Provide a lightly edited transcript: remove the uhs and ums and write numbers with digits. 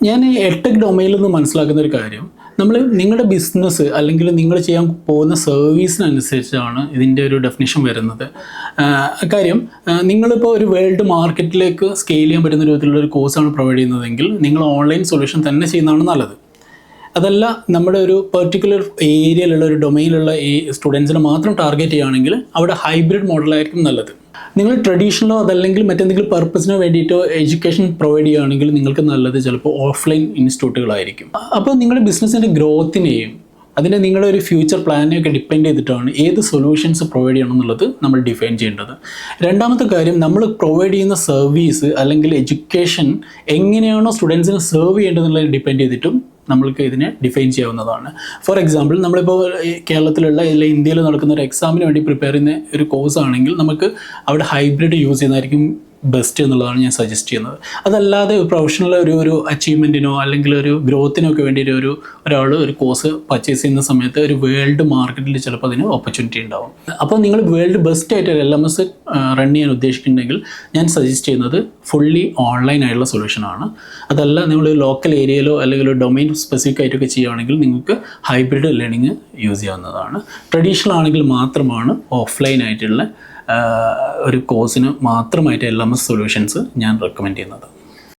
ഞാൻ എഡ്ടെക് ഡൊമൈനിൽ നിന്ന് മനസ്സിലാക്കുന്ന ഒരു കാര്യം, നിങ്ങളുടെ ബിസിനസ് അല്ലെങ്കിൽ നിങ്ങൾ ചെയ്യാൻ പോകുന്ന സർവീസിനനുസരിച്ചാണ് ഇതിൻ്റെ ഒരു ഡെഫിനിഷൻ വരുന്നത്. കാര്യം, നിങ്ങളിപ്പോൾ ഒരു വേൾഡ് മാർക്കറ്റിലേക്ക് സ്കെയിൽ ചെയ്യാൻ പറ്റുന്ന രൂപത്തിലുള്ള ഒരു കോഴ്സാണ് പ്രൊവൈഡ് ചെയ്യുന്നതെങ്കിൽ നിങ്ങൾ ഓൺലൈൻ സൊല്യൂഷൻ തന്നെ ചെയ്യുന്നതാണ് നല്ലത്. അതല്ല, നമ്മുടെ ഒരു പെർട്ടിക്കുലർ ഏരിയയിലുള്ള ഒരു ഡൊമൈനിലുള്ള ഈ സ്റ്റുഡൻസിനെ മാത്രം ടാർഗറ്റ് ചെയ്യുകയാണെങ്കിൽ അവിടെ ഹൈബ്രിഡ് മോഡലായിരിക്കും നല്ലത്. നിങ്ങൾ ട്രഡീഷണലോ അതല്ലെങ്കിൽ മറ്റെന്തെങ്കിലും പർപ്പസിനോ വേണ്ടിയിട്ടോ എഡ്യൂക്കേഷൻ പ്രൊവൈഡ് ചെയ്യുകയാണെങ്കിൽ നിങ്ങൾക്ക് നല്ലത് ചിലപ്പോൾ ഓഫ്ലൈൻ ഇൻസ്റ്റിറ്റ്യൂട്ടുകളായിരിക്കും. അപ്പോൾ നിങ്ങളുടെ ബിസിനസ്സിൻ്റെ ഗ്രോത്തിനെയും അതിൻ്റെ നിങ്ങളുടെ ഒരു ഫ്യൂച്ചർ പ്ലാനെയൊക്കെ ഡിപ്പെൻഡ് ചെയ്തിട്ടാണ് ഏത് സൊല്യൂഷൻസ് പ്രൊവൈഡ് ചെയ്യണം എന്നുള്ളത് നമ്മൾ ഡിഫൈൻ ചെയ്യേണ്ടത്. രണ്ടാമത്തെ കാര്യം, നമ്മൾ പ്രൊവൈഡ് ചെയ്യുന്ന സർവീസ് അല്ലെങ്കിൽ എഡ്യൂക്കേഷൻ എങ്ങനെയാണോ സ്റ്റുഡൻസിനെ സെർവ് ചെയ്യേണ്ടതെന്നുള്ളത് ഡിപ്പെൻഡ് ചെയ്തിട്ടും നമ്മൾക്ക് ഇതിനെ ഡിഫൈൻ ചെയ്യാവുന്നതാണ്. ഫോർ എക്സാമ്പിൾ, നമ്മളിപ്പോൾ കേരളത്തിലുള്ള അല്ലെങ്കിൽ ഇന്ത്യയിൽ നടക്കുന്ന ഒരു എക്സാമിന് വേണ്ടി പ്രിപ്പയർ ചെയ്യുന്ന ഒരു കോഴ്സ് ആണെങ്കിൽ നമുക്ക് അവിടെ ഹൈബ്രിഡ് യൂസ് ചെയ്യുന്നതായിരിക്കും ബെസ്റ്റ് എന്നുള്ളതാണ് ഞാൻ സജസ്റ്റ് ചെയ്യുന്നത്. അതല്ലാതെ പ്രൊഫഷണൽ ഒരു അച്ചീവ്മെൻറ്റിനോ അല്ലെങ്കിൽ ഒരു ഗ്രോത്തിനോ ഒക്കെ വേണ്ടിയിട്ട് ഒരാൾ ഒരു കോഴ്സ് പർച്ചേസ് ചെയ്യുന്ന സമയത്ത് ഒരു വേൾഡ് മാർക്കറ്റിൽ ചിലപ്പോൾ അതിന് ഓപ്പർച്യൂണിറ്റി ഉണ്ടാവും. അപ്പോൾ നിങ്ങൾ വേൾഡ് ബെസ്റ്റ് ആയിട്ട് ഒരു LMS റൺ ചെയ്യാൻ ഉദ്ദേശിക്കുന്നുണ്ടെങ്കിൽ ഞാൻ സജസ്റ്റ് ചെയ്യുന്നത് ഫുള്ളി ഓൺലൈൻ ആയിട്ടുള്ള സൊല്യൂഷനാണ്. അതല്ല, നിങ്ങൾ ലോക്കൽ ഏരിയയിലോ അല്ലെങ്കിൽ ഒരു ഡൊമൈൻ സ്പെസിഫിക് ആയിട്ടൊക്കെ ചെയ്യുകയാണെങ്കിൽ നിങ്ങൾക്ക് ഹൈബ്രിഡ് ലേണിംഗ് യൂസ് ചെയ്യാവുന്നതാണ്. ട്രഡീഷണൽ ആണെങ്കിൽ മാത്രമാണ് ഓഫ്ലൈൻ ആയിട്ടുള്ള ഒരു കോഴ്സിന് മാത്രമായിട്ട് LMS സൊല്യൂഷൻസ് ഞാൻ റെക്കമെൻഡ് ചെയ്യുന്നത്.